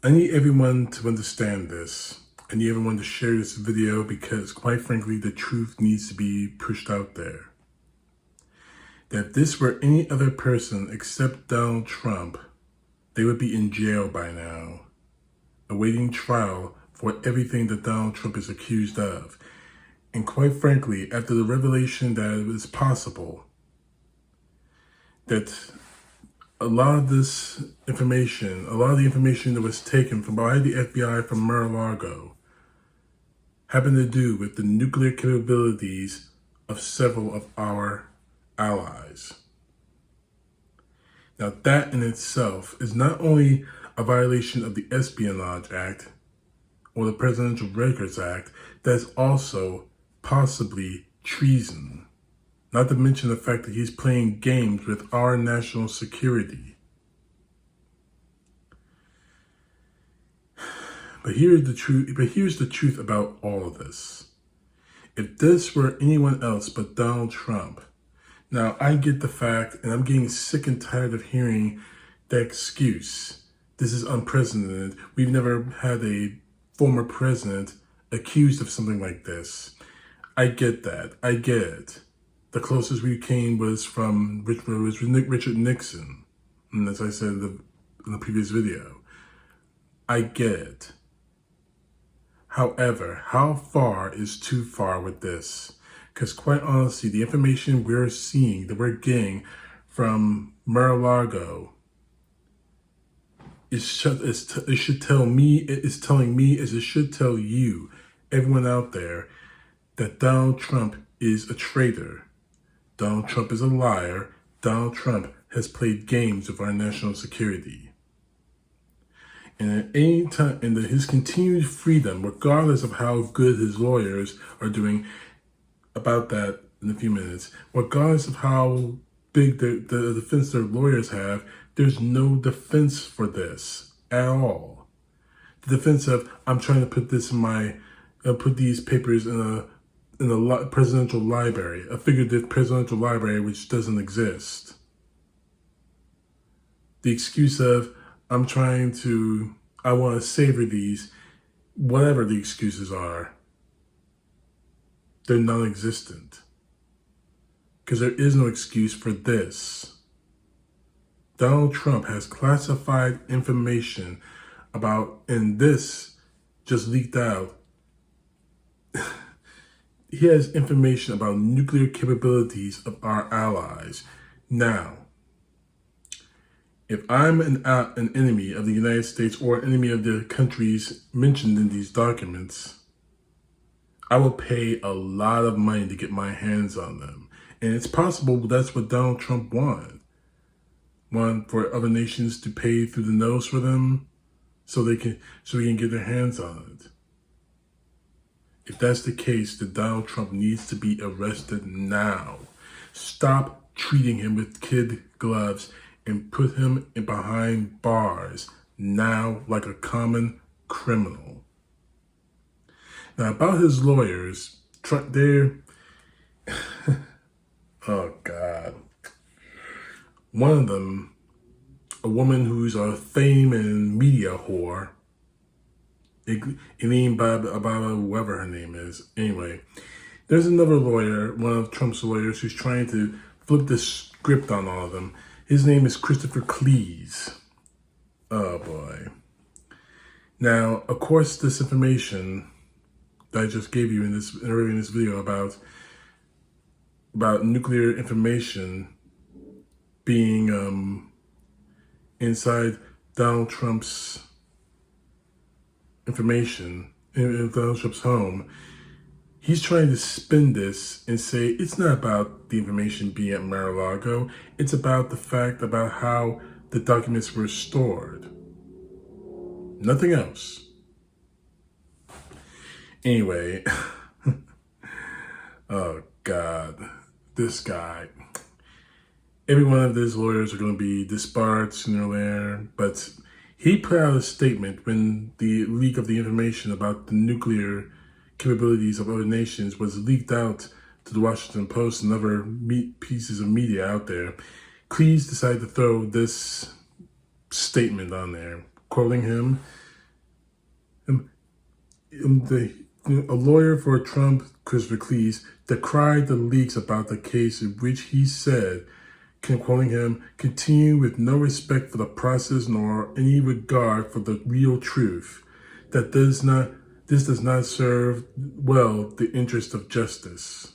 I need everyone to understand this. I need everyone to share this video because, quite frankly, the truth needs to be pushed out there. That if this were any other person except Donald Trump, they would be in jail by now, awaiting trial for everything that Donald Trump is accused of. And quite frankly, after the revelation that it was possible that a lot of this information, a lot of the information that was taken from by the FBI from Mar-a-Lago happened to do with the nuclear capabilities of several of our allies. Now that in itself is not only a violation of the Espionage Act or the Presidential Records Act, that's also possibly treason. Not to mention the fact that he's playing games with our national security. But here's the truth about all of this. If this were anyone else but Donald Trump, now I get the fact, and I'm getting sick and tired of hearing the excuse. This is unprecedented. We've never had a former president accused of something like this. I get that. I get it. The closest we came was from Richard Nixon, and as I said in the previous video. I get it. However, how far is too far with this? Because quite honestly, the information we're seeing, that we're getting from Mar-a-Lago, it should tell me, it's telling me as it should tell you, everyone out there, that Donald Trump is a traitor. Donald Trump is a liar. Donald Trump has played games with our national security. And at any time, and his continued freedom, regardless of how good his lawyers are doing, about that in a few minutes, regardless of how big the defense their lawyers have, there's no defense for this at all. The defense of, I'm trying to put this in put these papers in a presidential library, a figurative presidential library which doesn't exist. The excuse of, I want to savor these, whatever the excuses are, they're non-existent. Because there is no excuse for this. Donald Trump has classified information about, and this just leaked out, he has information about nuclear capabilities of our allies. Now, if I'm an enemy of the United States or an enemy of the countries mentioned in these documents, I will pay a lot of money to get my hands on them. And it's possible that's what Donald Trump wanted. Want for other nations to pay through the nose for them so they can get their hands on it. If that's the case, then Donald Trump needs to be arrested now. Stop treating him with kid gloves and put him behind bars now like a common criminal. Now, about his lawyers, they're, oh God. One of them, a woman who's a fame and media whore, Eileen Baba, whoever her name is. Anyway, there's another lawyer, one of Trump's lawyers, who's trying to flip the script on all of them. His name is Christopher Cleese. Oh boy. Now, of course, this information that I just gave you earlier in this video about nuclear information being inside Donald Trump's information in Donald Trump's home, he's trying to spin this and say it's not about the information being at Mar-a-Lago. It's about the fact about how the documents were stored. Nothing else. Anyway, oh God, this guy. Every one of his lawyers are going to be disbarred sooner or later, but he put out a statement when the leak of the information about the nuclear capabilities of other nations was leaked out to the Washington Post and other pieces of media out there. Cleese decided to throw this statement on there, quoting him, a lawyer for Trump, Christopher Cleese, decried the leaks about the case in which he said, quoting him, continue with no respect for the process nor any regard for the real truth. This does not serve well the interest of justice.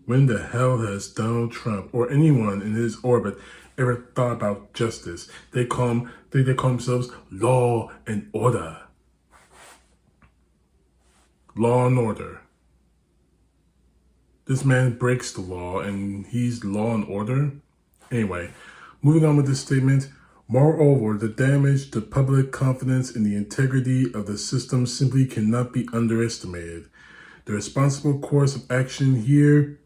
When the hell has Donald Trump or anyone in his orbit ever thought about justice? They call themselves law and order. Law and order. This man breaks the law and he's law and order? Anyway, moving on with this statement. Moreover, the damage to public confidence in the integrity of the system simply cannot be underestimated. The responsible course of action here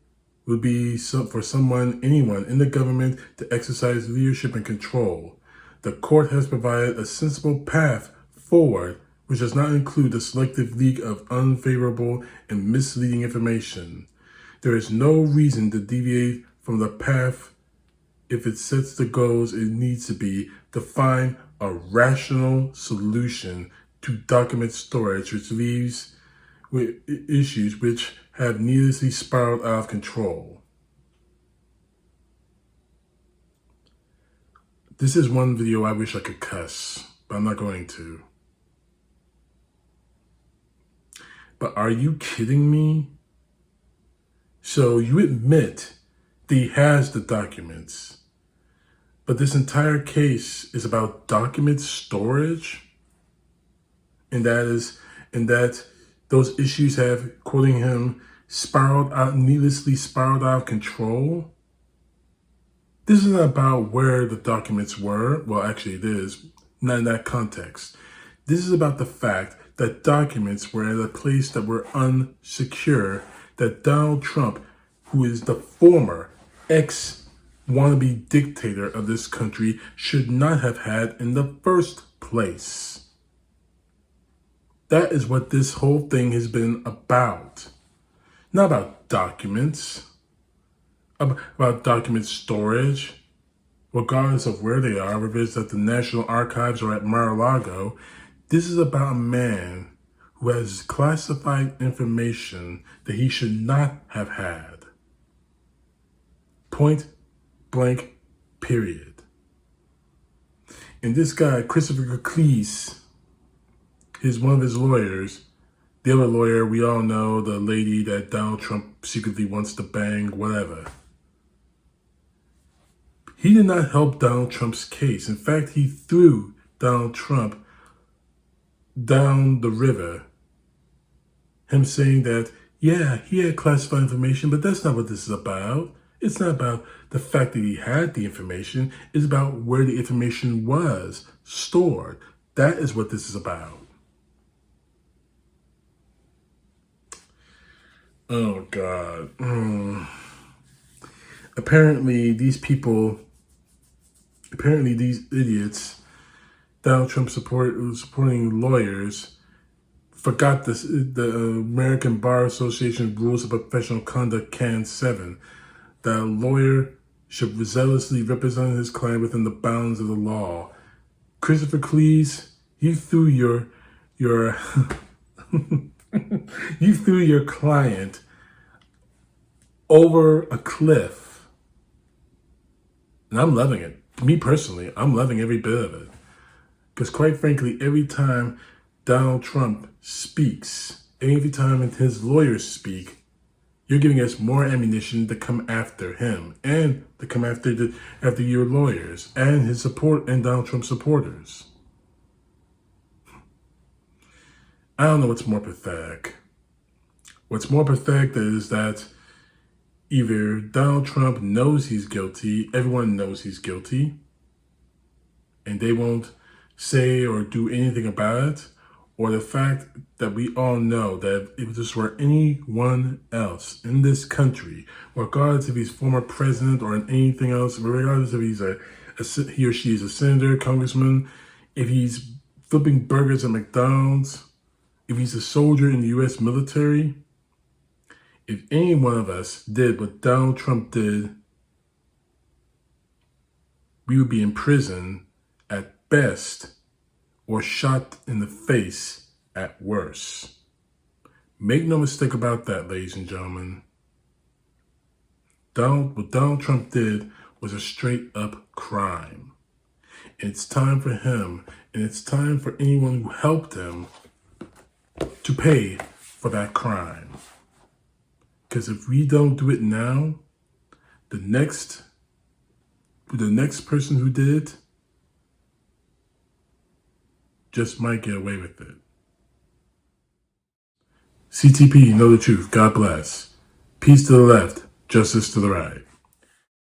would be for anyone in the government to exercise leadership and control. The court has provided a sensible path forward, which does not include the selective leak of unfavorable and misleading information. There is no reason to deviate from the path if it sets the goals it needs to be to find a rational solution to document storage, which leaves with issues which have needlessly spiraled out of control. This is one video I wish I could cuss, but I'm not going to. But are you kidding me? So you admit that he has the documents, but this entire case is about document storage? And that those issues have, quoting him, needlessly spiraled out of control? This isn't about where the documents were. Well, actually it is, not in that context. This is about the fact that documents were at a place that were unsecure, that Donald Trump, who is the former ex-wannabe dictator of this country, should not have had in the first place. That is what this whole thing has been about. Not about documents, about document storage, regardless of where they are, whether it's at the National Archives or at Mar-a-Lago. This is about a man who has classified information that he should not have had. Point blank, period. And this guy, Christopher Cleese, is one of his lawyers. The other lawyer, we all know, the lady that Donald Trump secretly wants to bang, whatever. He did not help Donald Trump's case. In fact, he threw Donald Trump down the river. Him saying that, yeah, he had classified information, but that's not what this is about. It's not about the fact that he had the information. It's about where the information was stored. That is what this is about. Oh, God. Apparently, these idiots, Donald Trump supporting lawyers, forgot the American Bar Association Rules of Professional Conduct Can 7, that a lawyer should zealously represent his client within the bounds of the law. Christopher Cleese, you threw your you threw your client over a cliff. And I'm loving it. Me personally, I'm loving every bit of it. Because quite frankly, every time Donald Trump speaks, every time his lawyers speak, you're giving us more ammunition to come after him and to come after your lawyers and his support and Donald Trump supporters. I don't know what's more pathetic. What's more pathetic is that either Donald Trump knows he's guilty, everyone knows he's guilty, and they won't say or do anything about it, or the fact that we all know that if this were anyone else in this country, regardless if he's former president or anything else, regardless if he or she is a senator, congressman, if he's flipping burgers at McDonald's, if he's a soldier in the U.S. military, if any one of us did what Donald Trump did, we would be in prison at best, or shot in the face at worst. Make no mistake about that, ladies and gentlemen. What Donald Trump did was a straight up crime. And it's time for him, and it's time for anyone who helped him to pay for that crime. Because if we don't do it now, the next person who did it just might get away with it. CTP, know the truth. God bless. Peace to the left, justice to the right.